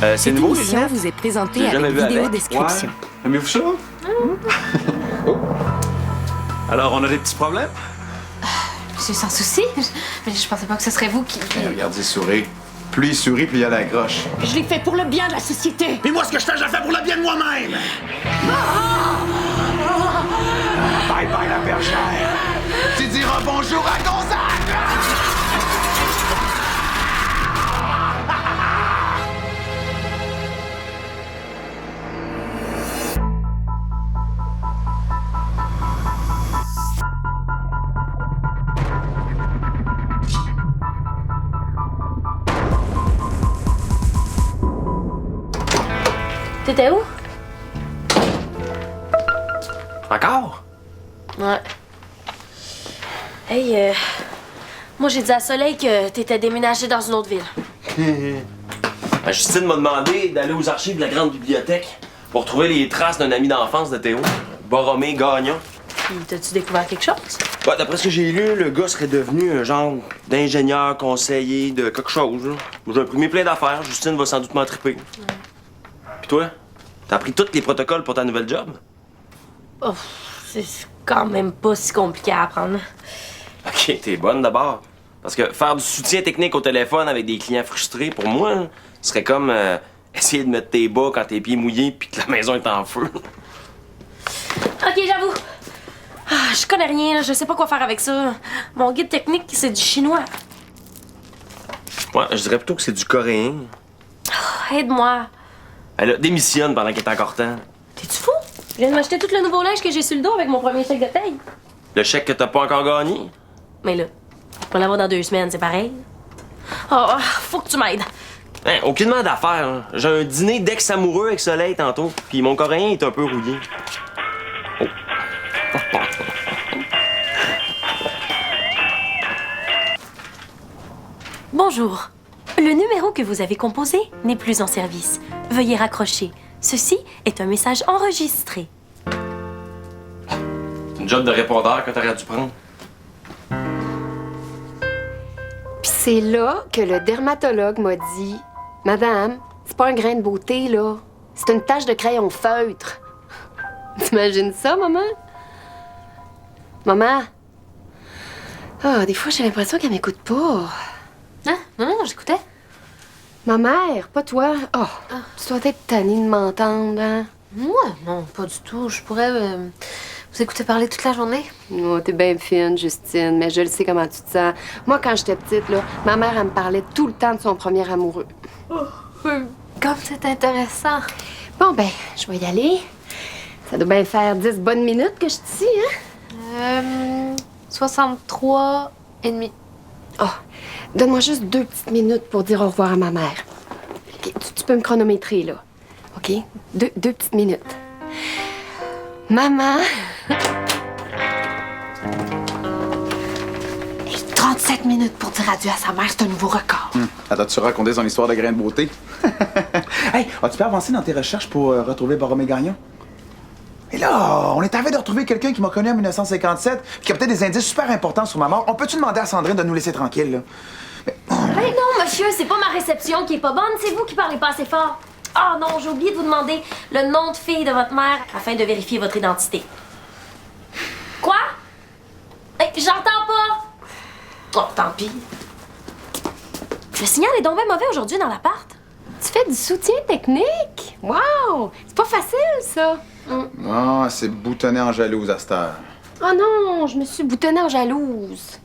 C'est Cette nouveau, les émission lunettes? vous est présentée J'ai avec jamais vu vidéo avec. description. Ouais. Aimez-vous ça? Alors, on a des petits problèmes? C'est sans souci. Mais je pensais pas que ce serait vous qui... Regardez, souris. Plus il sourit, plus il a la croche. Je l'ai fait pour le bien de la société. Puis moi, ce que je le fais pour le bien de moi-même! Bye bye la bergère! Tu diras bonjour à Gonzague! T'étais où? Encore? Ouais. Hey, moi j'ai dit à Soleil que t'étais déménagé dans une autre ville. Justine m'a demandé d'aller aux archives de la grande bibliothèque pour trouver les traces d'un ami d'enfance de Théo, Borromé Gagnon. Puis t'as-tu découvert quelque chose? Ouais, d'après ce que j'ai lu, le gars serait devenu un genre d'ingénieur, conseiller de quelque chose. Là. J'ai imprimé plein d'affaires. Justine va sans doute m'en triper. Puis toi? T'as appris tous les protocoles pour ta nouvelle job? Oh, c'est quand même pas si compliqué à apprendre. Ok, t'es bonne d'abord. Parce que faire du soutien technique au téléphone avec des clients frustrés, pour moi, ce serait comme essayer de mettre tes bas quand tes pieds mouillés puis que la maison est en feu. Ok, j'avoue. Ah, je connais rien, là, je sais pas quoi faire avec ça. Mon guide technique, c'est du chinois. Ouais, je dirais plutôt que c'est du coréen. Oh, aide-moi. Elle démissionne pendant qu'elle est encore temps. T'es-tu fou? Je viens de m'acheter tout le nouveau linge que j'ai sur le dos avec mon premier chèque de paye. Le chèque que t'as pas encore gagné? Mais là, pour l'avoir dans 2 semaines, c'est pareil. Oh, faut que tu m'aides. Hein, aucunement d'affaires. Hein. J'ai un dîner d'ex-amoureux avec Soleil tantôt, puis mon coréen est un peu rouillé. Oh. Bonjour. Le numéro que vous avez composé n'est plus en service. Veuillez raccrocher. Ceci est un message enregistré. Une job de répondeur que t'aurais dû prendre. Puis c'est là que le dermatologue m'a dit « Madame, c'est pas un grain de beauté, là. C'est une tache de crayon feutre. » T'imagines ça, maman? Maman? Ah, des fois, j'ai l'impression qu'elle m'écoute pas. Hein? Non, j'écoutais. Ma mère, pas toi. Oh, tu dois être tannée de m'entendre, hein? Moi, non, pas du tout. Je pourrais vous écouter parler toute la journée. Oh, t'es bien fine, Justine, mais je le sais comment tu te sens. Moi, quand j'étais petite, là, ma mère, elle me parlait tout le temps de son premier amoureux. Comme c'est intéressant. Bon, ben, je vais y aller. Ça doit bien faire 10 bonnes minutes que je suis ici, hein? 63 et demi. Oh, donne-moi juste 2 petites minutes pour dire au revoir à ma mère. OK, tu peux me chronométrer, là. OK? Deux petites minutes. Maman! 37 minutes pour dire adieu à sa mère, c'est un nouveau record. Attends-tu raconter son histoire de grain de beauté? Hey, as-tu pu avancer dans tes recherches pour retrouver Borromé Gagnon? Et là, on est en train de retrouver quelqu'un qui m'a connu en 1957 puis qui a peut-être des indices super importants sur ma mort. On peut-tu demander à Sandrine de nous laisser tranquilles, là? Hey, non, monsieur, c'est pas ma réception qui est pas bonne, c'est vous qui parlez pas assez fort. Ah non, j'ai oublié de vous demander le nom de fille de votre mère afin de vérifier votre identité. Quoi? Hey, j'entends pas! Oh, tant pis. Le signal est donc bien mauvais aujourd'hui dans l'appart. Tu fais du soutien technique? Wow! C'est pas facile, ça. Ah, c'est boutonné en jalouse à cette heure. Oh non, je me suis boutonnée en jalouse.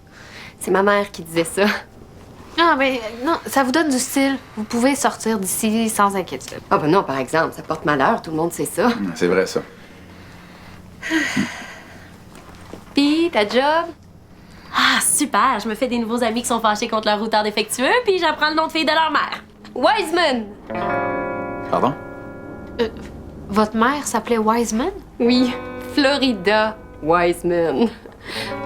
C'est ma mère qui disait ça. Ah, mais non, ça vous donne du style. Vous pouvez sortir d'ici sans inquiétude. Ah ben non, par exemple, ça porte malheur, tout le monde sait ça. C'est vrai, ça. Puis, ta job? Ah, super! Je me fais des nouveaux amis qui sont fâchés contre leur routeur défectueux, puis j'apprends le nom de fille de leur mère. Wiseman! Pardon? Votre mère s'appelait Wiseman? Oui, Florida Wiseman.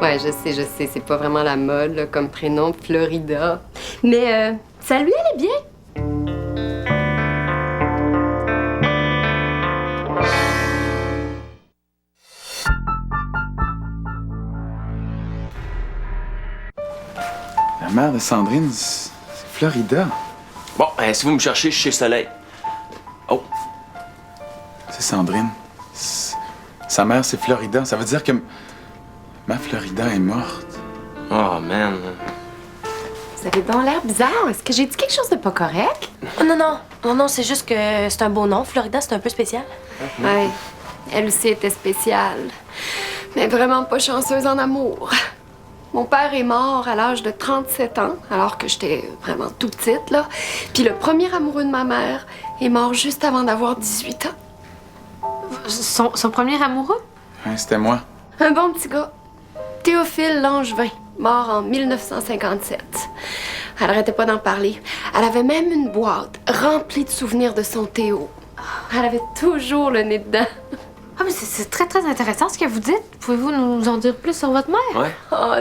Ouais, je sais, c'est pas vraiment la mode là, comme prénom, Florida. Mais ça lui allait bien. La mère de Sandrine, c'est Florida. Bon, si vous me cherchez, je suis chez Soleil. C'est Sandrine. Sa mère, c'est Florida. Ça veut dire que ma Florida est morte. Oh, man. Vous avez donc l'air bizarre. Est-ce que j'ai dit quelque chose de pas correct? Oh, non, c'est juste que c'est un beau nom. Florida, c'est un peu spécial. Ouais, elle aussi était spéciale. Mais vraiment pas chanceuse en amour. Mon père est mort à l'âge de 37 ans, alors que j'étais vraiment toute petite, là. Puis le premier amoureux de ma mère est mort juste avant d'avoir 18 ans. Son premier amoureux? Ouais, c'était moi. Un bon petit gars. Théophile Langevin, mort en 1957. Elle arrêtait pas d'en parler. Elle avait même une boîte remplie de souvenirs de son Théo. Elle avait toujours le nez dedans. Ah, mais c'est très, très intéressant ce que vous dites. Pouvez-vous nous en dire plus sur votre mère? Ouais. Oh,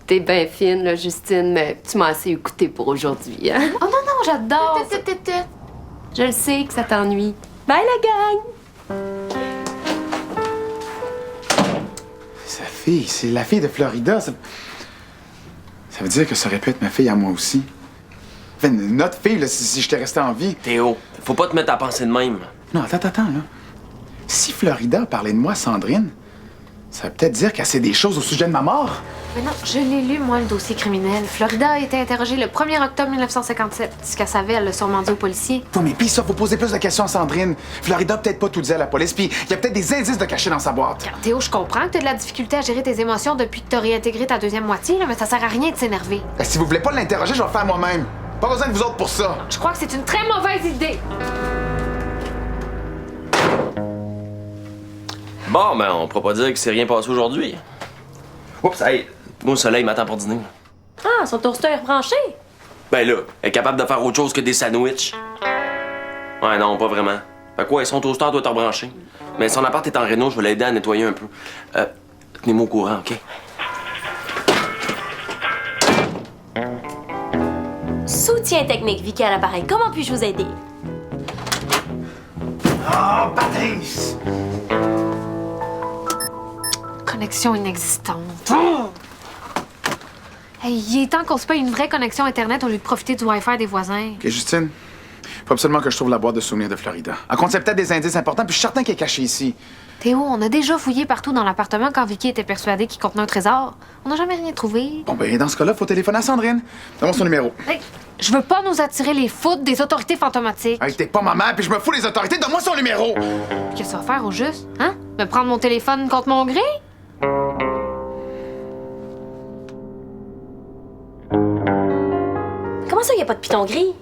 t'es bien fine, là, Justine, mais tu m'as assez écoutée pour aujourd'hui, hein? Oh non, j'adore! Je le sais que ça t'ennuie. Bye, la gang! Sa fille, c'est la fille de Florida. Ça veut dire que ça aurait pu être ma fille à moi aussi. Enfin, notre fille, là, si j'étais resté en vie. Théo, faut pas te mettre à penser de même. Non, attends, là. Si Florida parlait de moi à Sandrine, ça veut peut-être dire qu'elle sait des choses au sujet de ma mort. Mais non, je l'ai lu, moi, le dossier criminel. Florida a été interrogée le 1er octobre 1957. Ce qu'elle savait, elle l'a sûrement dit aux policiers. Oui, mais pis ça, faut poser plus de questions à Sandrine. Florida a peut-être pas tout dit à la police, puis il y a peut-être des indices de cachés dans sa boîte. Théo, je comprends que t'as de la difficulté à gérer tes émotions depuis que t'as réintégré ta deuxième moitié, là, mais ça sert à rien de s'énerver. Si vous voulez pas l'interroger, je vais le faire moi-même. Pas besoin de vous autres pour ça. Je crois que c'est une très mauvaise idée. Bon, ben, on pourra pas dire qu'il s'est rien passé aujourd'hui. Oups, hey, moi, le soleil m'attend pour dîner. Ah, son toaster est branché. Ben là, elle est capable de faire autre chose que des sandwichs. Ouais, non, pas vraiment. Fait quoi, son toaster doit être rebranché. Mais son appart est en réno, je vais l'aider à nettoyer un peu. Tenez-moi au courant, OK? Soutien technique, Vicky à l'appareil. Comment puis-je vous aider? Oh, Patrice! Connexion inexistante. Hey, il est temps qu'on se paye une vraie connexion Internet au lieu de profiter du Wi-Fi des voisins. OK, Justine, faut absolument que je trouve la boîte de souvenirs de Florida. Elle contient peut-être des indices importants, puis je suis certain qu'elle est cachée ici. Théo, on a déjà fouillé partout dans l'appartement quand Vicky était persuadée qu'il contenait un trésor. On n'a jamais rien trouvé. Bon, ben, dans ce cas-là, faut téléphoner à Sandrine. Donne-moi son numéro. Hey, je veux pas nous attirer les foudres des autorités fantomatiques. Hey, t'es pas ma mère, puis je me fous des autorités. Donne-moi son numéro! Qu'est-ce que ça va faire au juste? Hein? Me prendre mon téléphone contre mon gré? Comment ça, y a pas de piton gris?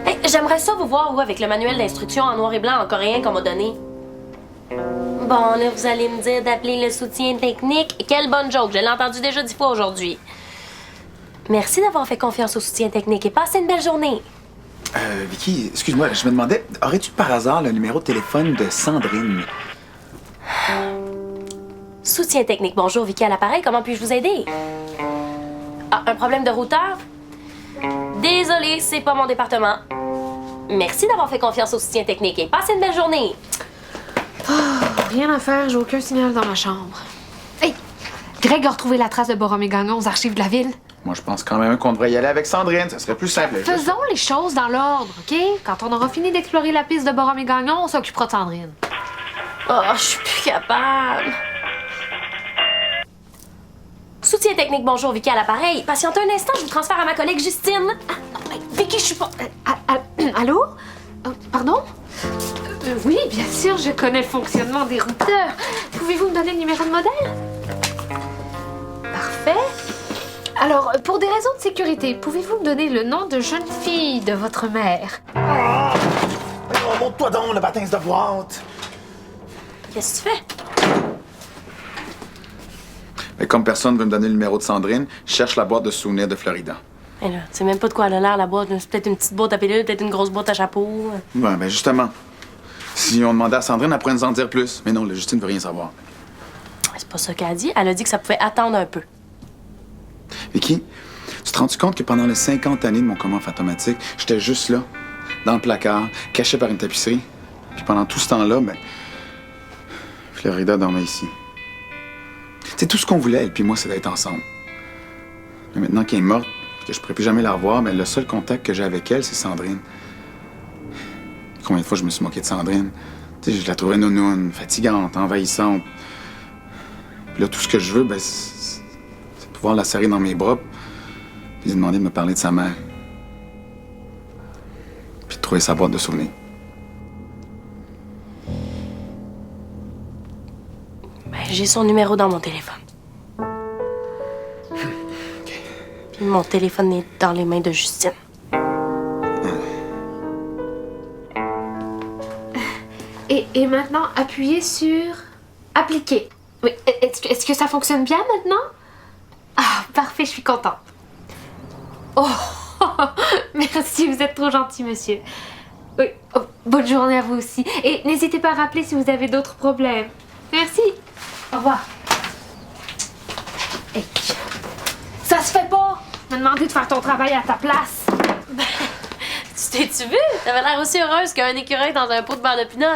Hey, j'aimerais ça vous voir, vous, avec le manuel d'instruction en noir et blanc en coréen qu'on m'a donné. Bon, là, vous allez me dire d'appeler le soutien technique. Quelle bonne joke, je l'ai entendu déjà 10 fois aujourd'hui. Merci d'avoir fait confiance au soutien technique et passez une belle journée. Vicky, excuse-moi, je me demandais, aurais-tu par hasard le numéro de téléphone de Sandrine? Soutien technique, bonjour, Vicky à l'appareil, comment puis-je vous aider? Ah, un problème de routeur? Désolé, c'est pas mon département. Merci d'avoir fait confiance au soutien technique et passez une belle journée. Rien à faire, j'ai aucun signal dans ma chambre. Hey! Greg a retrouvé la trace de Borromée Gagnon aux archives de la ville. Moi, je pense quand même qu'on devrait y aller avec Sandrine. Ça serait plus simple. Faisons les choses dans l'ordre, OK? Quand on aura fini d'explorer la piste de Borromée Gagnon, on s'occupera de Sandrine. Oh, je suis plus capable. Soutien technique, bonjour, Vicky à l'appareil. Patientez un instant, je vous transfère à ma collègue Justine. Ah, non, Vicky, je suis pas... Allô? Pardon? Oui, bien sûr, je connais le fonctionnement des routeurs. Pouvez-vous me donner le numéro de modèle? Parfait. Alors, pour des raisons de sécurité, pouvez-vous me donner le nom de jeune fille de votre mère? Oh, monte-toi donc, le baptême de boîte! Qu'est-ce que tu fais? Mais comme personne veut me donner le numéro de Sandrine, je cherche la boîte de souvenirs de Florida. Eh là, tu sais même pas de quoi elle a l'air, la boîte. C'est peut-être une petite boîte à pilules, peut-être une grosse boîte à chapeau. Ouais, ben justement. Si on demandait à Sandrine, elle pourrait nous en dire plus. Mais non, la Justine veut rien savoir. C'est pas ça qu'elle a dit. Elle a dit que ça pouvait attendre un peu. Vicky, tu te rends-tu compte que pendant les 50 années de mon coma fantomatique, j'étais juste là, dans le placard, caché par une tapisserie? Puis pendant tout ce temps-là, ben, Florida dormait ici. C'est tout ce qu'on voulait, elle puis moi, c'est d'être ensemble. Mais maintenant qu'elle est morte, que je pourrais plus jamais la revoir, mais le seul contact que j'ai avec elle, c'est Sandrine. Combien de fois je me suis moqué de Sandrine? Tu sais, je la trouvais nounoune, fatigante, envahissante. Puis là, tout ce que je veux, ben, c'est pouvoir la serrer dans mes bras, puis lui demander de me parler de sa mère. Puis de trouver sa boîte de souvenirs. Ben, j'ai son numéro dans mon téléphone. Puis mon téléphone est dans les mains de Justine. Et maintenant, appuyez sur appliquer. Oui, est-ce que ça fonctionne bien maintenant? Ah, parfait, je suis contente. Oh, merci, vous êtes trop gentil, monsieur. Oui, oh, bonne journée à vous aussi. Et n'hésitez pas à rappeler si vous avez d'autres problèmes. Merci. Au revoir. Hey. Ça se fait pas! Me demander de faire ton travail à ta place. Tu t'es-tu vu? T'avais l'air aussi heureuse qu'un écureuil dans un pot de beurre de pinot.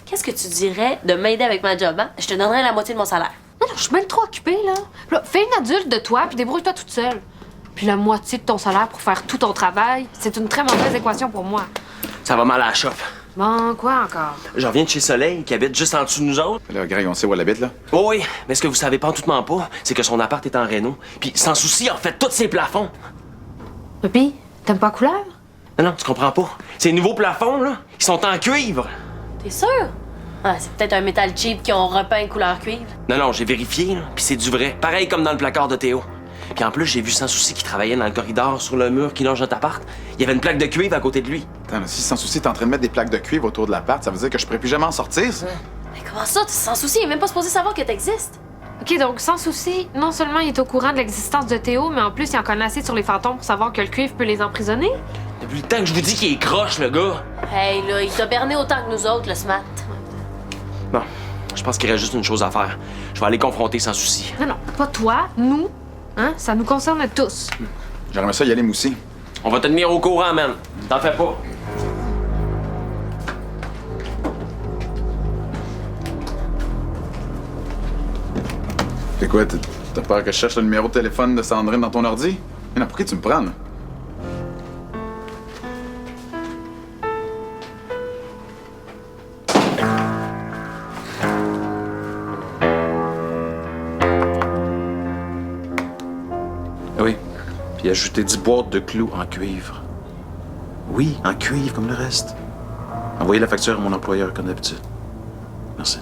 Qu'est-ce que tu dirais de m'aider avec ma job, hein? Je te donnerais la moitié de mon salaire. Non, je suis même trop occupée, là. Là, fais une adulte de toi, puis débrouille-toi toute seule. Puis la moitié de ton salaire pour faire tout ton travail, c'est une très mauvaise équation pour moi. Ça va mal à la shop. Bon, quoi encore? Je reviens de chez Soleil, qui habite juste en dessous de nous autres. Là, Greg, on sait où elle habite, là? Oh oui, mais ce que vous savez pas pas, c'est que son appart est en réno. Puis sans souci, il a refait tous ses plafonds. Puis, t'aimes pas la couleur? Non, tu comprends pas. Ces nouveaux plafonds, là, ils sont en cuivre. T'es sûr? Ah, c'est peut-être un métal cheap qui ont repeint couleur cuivre. Non, j'ai vérifié, là, puis c'est du vrai. Pareil comme dans le placard de Théo. Puis en plus, j'ai vu sans souci qu'il travaillait dans le corridor sur le mur qui longe notre appart. Il y avait une plaque de cuivre à côté de lui. Attends, si sans souci, t'es en train de mettre des plaques de cuivre autour de l'appart, ça veut dire que je pourrais plus jamais en sortir, ça? Mais comment ça, sans souci? Il est même pas supposé savoir que t'existes. OK, donc sans souci, non seulement il est au courant de l'existence de Théo, mais en plus, il en connaît assez sur les fantômes pour savoir que le cuivre peut les emprisonner. Depuis le temps que je vous dis qu'il est croche, le gars. Hey, là, il t'a berné autant que nous autres, le SMAT. Bon, je pense qu'il reste juste une chose à faire. Je vais aller confronter sans souci. Non, pas toi, nous. Hein? Ça nous concerne tous. J'aimerais ça y aller, Moussi. On va te tenir au courant, man. T'en fais pas. C'est quoi, t'as peur que je cherche le numéro de téléphone de Sandrine dans ton ordi? Mais non, pourquoi tu me prends, là? Oui. Puis ajouter 10 boîtes de clous en cuivre. Oui, en cuivre comme le reste. Envoyez la facture à mon employeur comme d'habitude. Merci.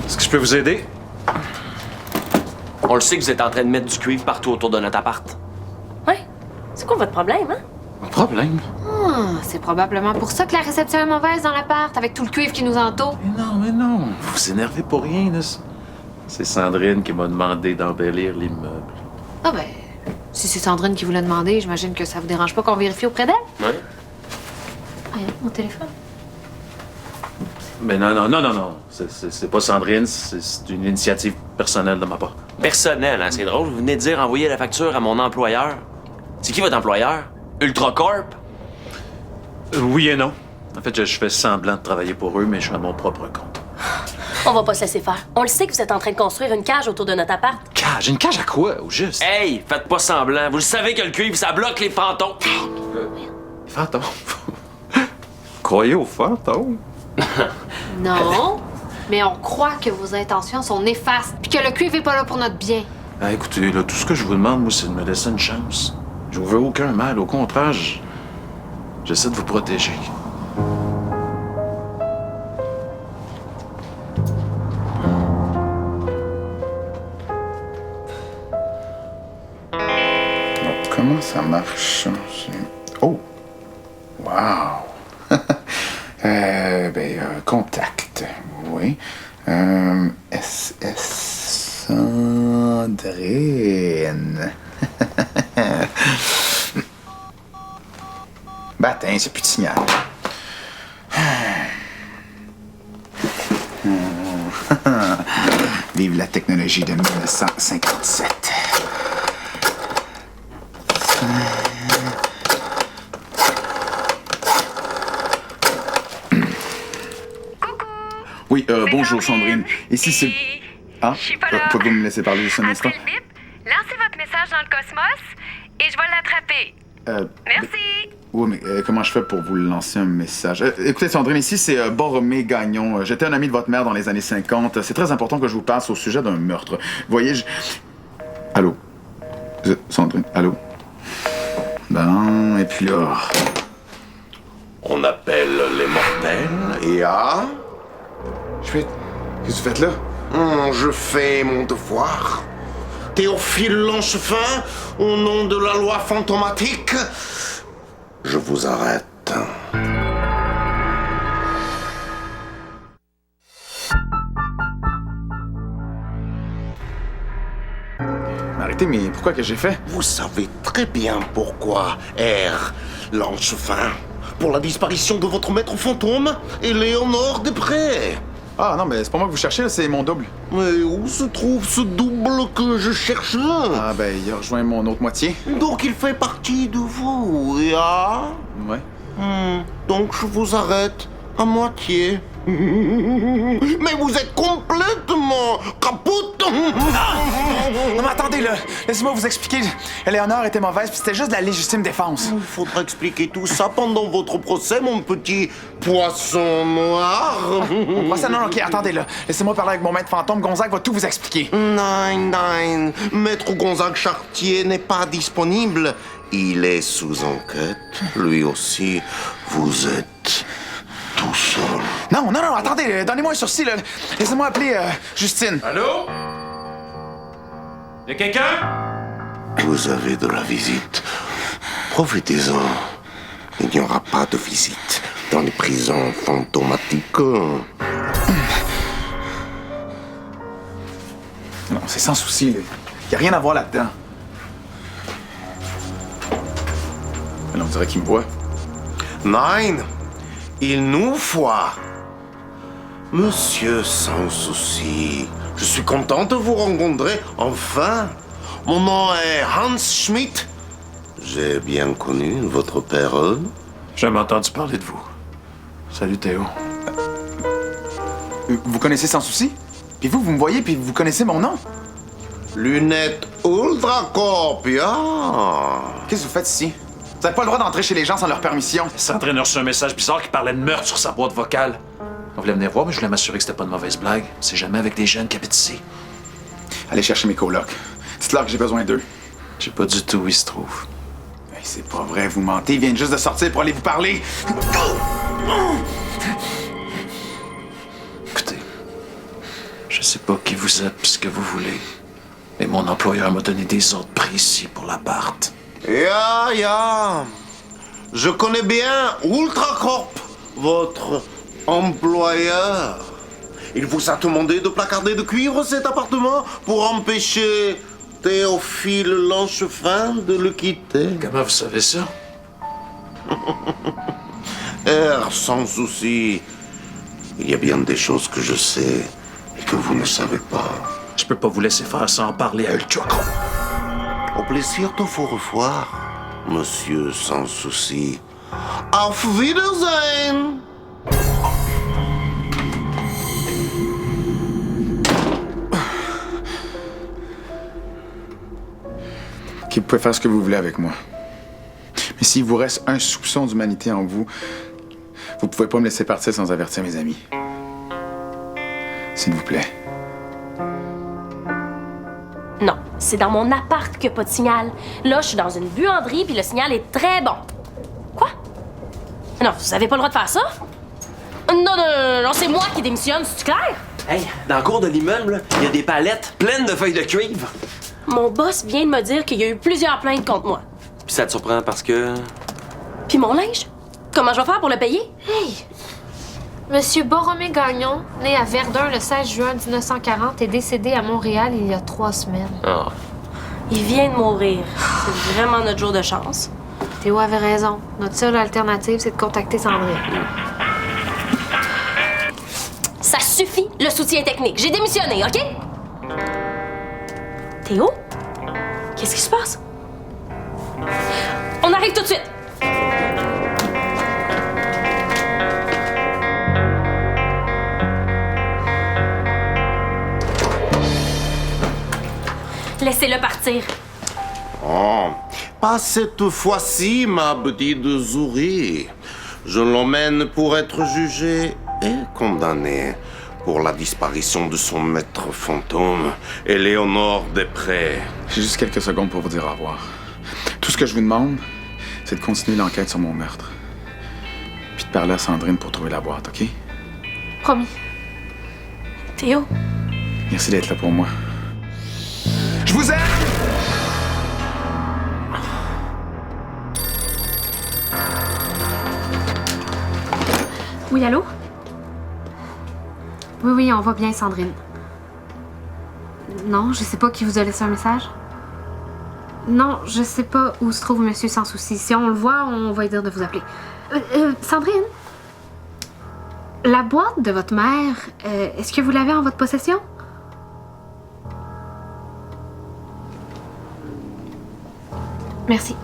Est-ce que je peux vous aider? On le sait que vous êtes en train de mettre du cuivre partout autour de notre appart. Ouais. C'est quoi votre problème, hein? Pas de problème. C'est probablement pour ça que la réception est mauvaise dans l'appart, avec tout le cuivre qui nous entoure. Mais non. Vous vous énervez pour rien, là. C'est Sandrine qui m'a demandé d'embellir l'immeuble. Ah ben, si c'est Sandrine qui vous l'a demandé, j'imagine que ça vous dérange pas qu'on vérifie auprès d'elle? Ouais. Ah, mon téléphone. Mais non. C'est pas Sandrine, c'est une initiative personnelle de ma part. Personnel, hein, c'est drôle. Vous venez de dire envoyer la facture à mon employeur. C'est qui votre employeur? Ultracorp? Oui et non. En fait, je fais semblant de travailler pour eux, mais je suis à mon propre compte. On va pas se laisser faire. On le sait que vous êtes en train de construire une cage autour de notre appart. Cage? Une cage à quoi, au juste? Hey, faites pas semblant. Vous le savez que le cuivre, ça bloque les fantômes. Fantôme? Croyez aux fantômes? Non, mais on croit que vos intentions sont néfastes, puis que le cuivre est pas là pour notre bien. Ah, écoutez, là, tout ce que je vous demande, moi, c'est de me laisser une chance. Je vous veux aucun mal. Au contraire, j'essaie de vous protéger. Donc, comment ça marche? Oh! Wow! Contact. Oui. SS Sandrine. Bâtin, c'est plus de signal. Vive la technologie de 1957. Oui, bonjour Sandrine. Ici c'est... Ah, Je suis pas là. pouvez-vous me laisser parler juste un instant? Après le bip, lancez votre message dans le cosmos et je vais l'attraper. Merci. Oui, mais comment je fais pour vous lancer un message? Écoutez, Sandrine, ici, c'est Borromée Gagnon. J'étais un ami de votre mère dans les années 50. C'est très important que je vous passe au sujet d'un meurtre. Vous voyez, Allô? Sandrine, allô? Ben, et puis là... On appelle les mortels. Et ah? Qu'est-ce que vous faites là? Je fais mon devoir. Théophile Langevin, au nom de la loi fantomatique, je vous arrête. Arrêtez, mais pourquoi que j'ai fait? Vous savez très bien pourquoi, R. Langevin. Pour la disparition de votre maître fantôme, Éléonore Després. Ah non, mais c'est pas moi que vous cherchez, là, c'est mon double. Mais où se trouve ce double que je cherche? Ah ben, il a rejoint mon autre moitié. Donc il fait partie de vous, et ah? Ouais. Donc je vous arrête à moitié. Mais vous êtes complètement capote. Non mais attendez là, laissez-moi vous expliquer. Éléonore était mauvaise, puis c'était juste de la légitime défense. Il faudra expliquer tout ça pendant votre procès, mon petit poisson noir. Non, ok, attendez là. Laissez-moi parler avec mon maître fantôme, Gonzague va tout vous expliquer. Non, Maître Gonzague Chartier n'est pas disponible. Il est sous enquête. Lui aussi, vous êtes tout seul. Non, attendez, donnez-moi un sursis là. Laissez-moi appeler Justine. Allô? Y'a quelqu'un? Vous avez de la visite. Profitez-en. Il n'y aura pas de visite dans les prisons fantomatiques. Non, c'est sans souci, là. Y a rien à voir là-dedans. Alors, on dirait qu'il me voit. Nein, il nous voit. Monsieur sans souci, je suis content de vous rencontrer, enfin. Mon nom est Hans Schmidt. J'ai bien connu votre père. J'ai jamais entendu parler de vous. Salut Théo. Vous connaissez sans souci? Puis vous me voyez, puis vous connaissez mon nom? Lunettes ultracopia. Qu'est-ce que vous faites ici? Vous avez pas le droit d'entrer chez les gens sans leur permission. Sandrine a reçu un message bizarre qui parlait de meurtre sur sa boîte vocale. On voulait venir voir, mais je voulais m'assurer que c'était pas une mauvaise blague. C'est jamais avec des jeunes qui habitent ici. Allez chercher mes colocs. Dites-leur que j'ai besoin d'eux. Je sais pas du tout où ils se trouvent. Hey, c'est pas vrai, vous mentez. Ils viennent juste de sortir pour aller vous parler. Écoutez, je sais pas qui vous êtes pis ce que vous voulez, mais mon employeur m'a donné des ordres précis pour l'appart. Ya. Je connais bien Ultracorp, votre employeur. Il vous a demandé de placarder de cuivre cet appartement pour empêcher Théophile Langevin de le quitter. Comment vous savez ça? R, sans souci. Il y a bien des choses que je sais et que vous ne savez pas. Je peux pas vous laisser faire ça en parler à Ultracorp. Au plaisir de vous revoir, monsieur sans souci. Auf Wiedersehen! Ok, vous pouvez faire ce que vous voulez avec moi. Mais s'il vous reste un soupçon d'humanité en vous, vous pouvez pas me laisser partir sans avertir mes amis. S'il vous plaît. Non, c'est dans mon appart qu'il n'y a pas de signal. Là, je suis dans une buanderie, puis le signal est très bon. Quoi? Non, vous avez pas le droit de faire ça? Non, c'est moi qui démissionne, c'est clair? Hey, dans le cours de l'immeuble, il y a des palettes pleines de feuilles de cuivre. Mon boss vient de me dire qu'il y a eu plusieurs plaintes contre moi. Puis ça te surprend parce que... Puis mon linge? Comment je vais faire pour le payer? Hey! Monsieur Borromée Gagnon, né à Verdun le 16 juin 1940, est décédé à Montréal il y a 3 semaines. Ah. Il vient de mourir. C'est vraiment notre jour de chance. Théo avait raison. Notre seule alternative, c'est de contacter Sandrine. Ça suffit, le soutien technique. J'ai démissionné, OK? Théo? Qu'est-ce qui se passe? On arrive tout de suite. Laissez-le partir. Oh, Pas cette fois-ci, ma petite souris. Je l'emmène pour être jugé et condamné pour la disparition de son maître fantôme, Éléonore Després. J'ai juste quelques secondes pour vous dire au revoir. Tout ce que je vous demande, c'est de continuer l'enquête sur mon meurtre. Puis de parler à Sandrine pour trouver la boîte, OK? Promis. Théo, Merci d'être là pour moi. Je vous aime! Oui, allô? Oui, on va bien, Sandrine. Non, je sais pas qui vous a laissé un message. Non, je sais pas où se trouve Monsieur Sans Souci. Si on le voit, on va lui dire de vous appeler. Sandrine? La boîte de votre mère, est-ce que vous l'avez en votre possession? Merci.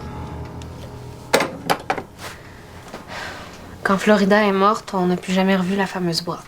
Quand Florida est morte, on n'a plus jamais revu la fameuse boîte.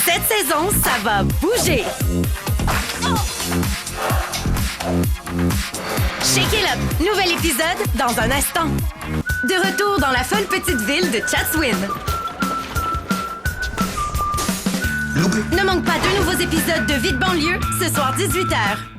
Cette saison, ça va bouger. Shake it up, nouvel épisode dans un instant. De retour dans la folle petite ville de Chatswin. Ne manque pas deux nouveaux épisodes de Vie de banlieue ce soir 18h.